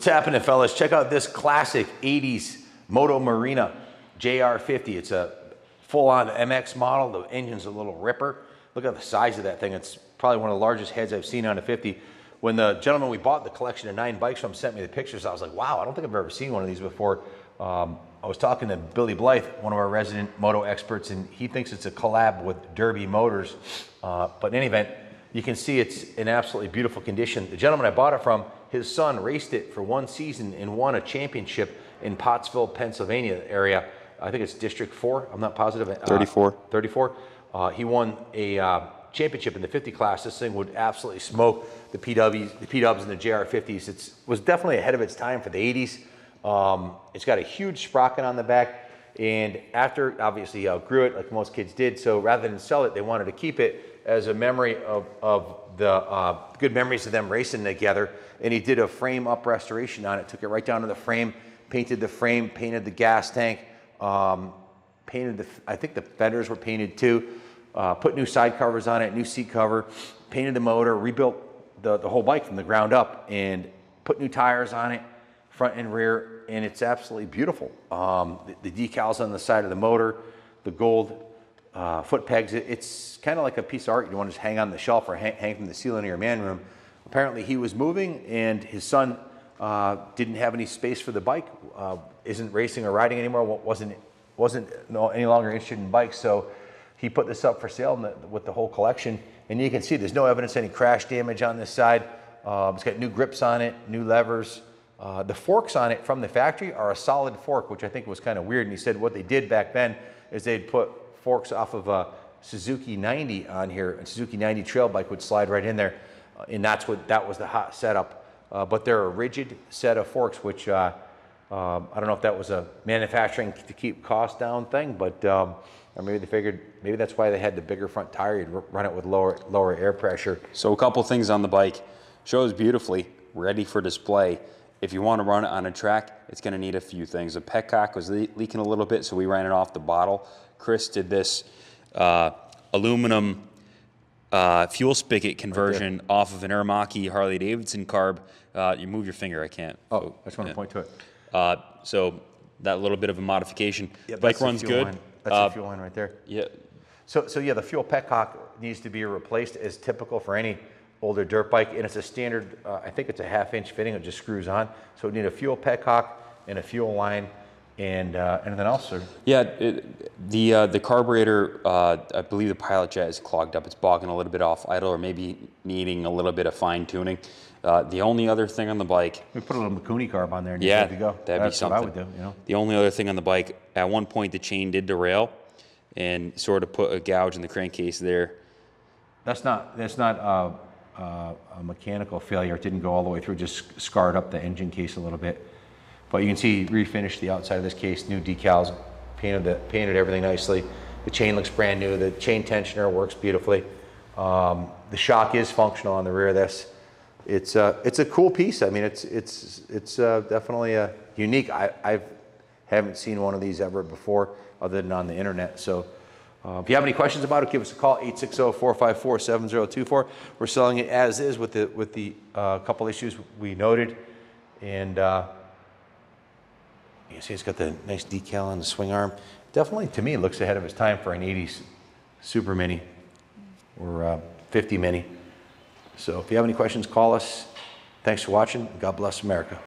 What's happening, fellas? Check out this classic 80s Moto Marina JR50. It's a full-on MX model. The engine's a little ripper. Look at the size of that thing. It's probably one of the largest heads I've seen on a 50. When the gentleman we bought the collection of 9 bikes from sent me the pictures, I was like, wow, I don't think I've ever seen one of these before. I was talking to Billy Blythe, one of our resident moto experts, and he thinks it's a collab with Derby Motors. But in any event, you can see it's in absolutely beautiful condition. The gentleman I bought it from, his son raced it for 1 season and won a championship in Pottsville, Pennsylvania area. I think it's District 4, I'm not positive. 34. 34. He won a championship in the 50 class. This thing would absolutely smoke the P-Dubs and the JR50s. It was definitely ahead of its time for the 80s. It's got a huge sprocket on the back, and after, obviously, he outgrew it like most kids did, so rather than sell it, they wanted to keep it as a memory of the good memories of them racing together, and he did a frame up restoration on it, took it right down to the frame, painted the gas tank, painted I think the fenders were painted too, put new side covers on it, new seat cover, painted the motor, rebuilt the whole bike from the ground up, and put new tires on it, front and rear, and it's absolutely beautiful. The decals on the side of the motor, the gold foot pegs, it's kind of like a piece of art you want to just hang on the shelf or hang from the ceiling of your man room. Apparently he was moving, and his son didn't have any space for the bike, isn't racing or riding anymore, wasn't any longer interested in bikes, so he put this up for sale with the whole collection, and you can see there's no evidence of any crash damage on this side. It's got new grips on it, new levers. The forks on it from the factory are a solid fork, which I think was kind of weird. And he said what they did back then is they'd put forks off of a Suzuki 90 on here. A Suzuki 90 trail bike would slide right in there, and that was the hot setup. But they're a rigid set of forks, which I don't know if that was a manufacturing to keep costs down thing, but or maybe they figured maybe that's why they had the bigger front tire. You'd run it with lower air pressure. So a couple things on the bike. Shows beautifully, ready for display. If you want to run it on a track, it's going to need a few things. The petcock was leaking a little bit, so we ran it off the bottle. Chris did this aluminum fuel spigot conversion off of an Aramaki Harley-Davidson carb. You move your finger, I can't. Oh, I just want to point to it. So that little bit of a modification. Yep, bike runs good. Line. That's the fuel line right there. Yeah. So yeah, the fuel petcock needs to be replaced as typical for any older dirt bike, and it's a standard, I think it's a 1/2-inch fitting, it just screws on. So we need a fuel petcock and a fuel line, and anything else, sir? Yeah, the carburetor, I believe the pilot jet is clogged up. It's bogging a little bit off idle, or maybe needing a little bit of fine tuning. The only other thing on the bike, we put a little Mikuni carb on there and yeah, you're good to go. That'd be something. What I would do, you know? The only other thing on the bike, at one point the chain did derail and sort of put a gouge in the crankcase there. That's not a mechanical failure. It didn't go all the way through, just scarred up the engine case a little bit. But you can see he refinished the outside of this case, new decals, painted everything nicely. The chain looks brand new. The chain tensioner works beautifully. The shock is functional on the rear of this. It's a cool piece. I mean, it's definitely unique. I haven't seen one of these ever before, other than on the internet. So. If you have any questions about it, give us a call, 860-454-7024. We're selling it as is with the couple issues we noted. And you see it's got the nice decal on the swing arm. Definitely, to me, it looks ahead of its time for an 80s Super Mini or 50 Mini. So if you have any questions, call us. Thanks for watching. God bless America.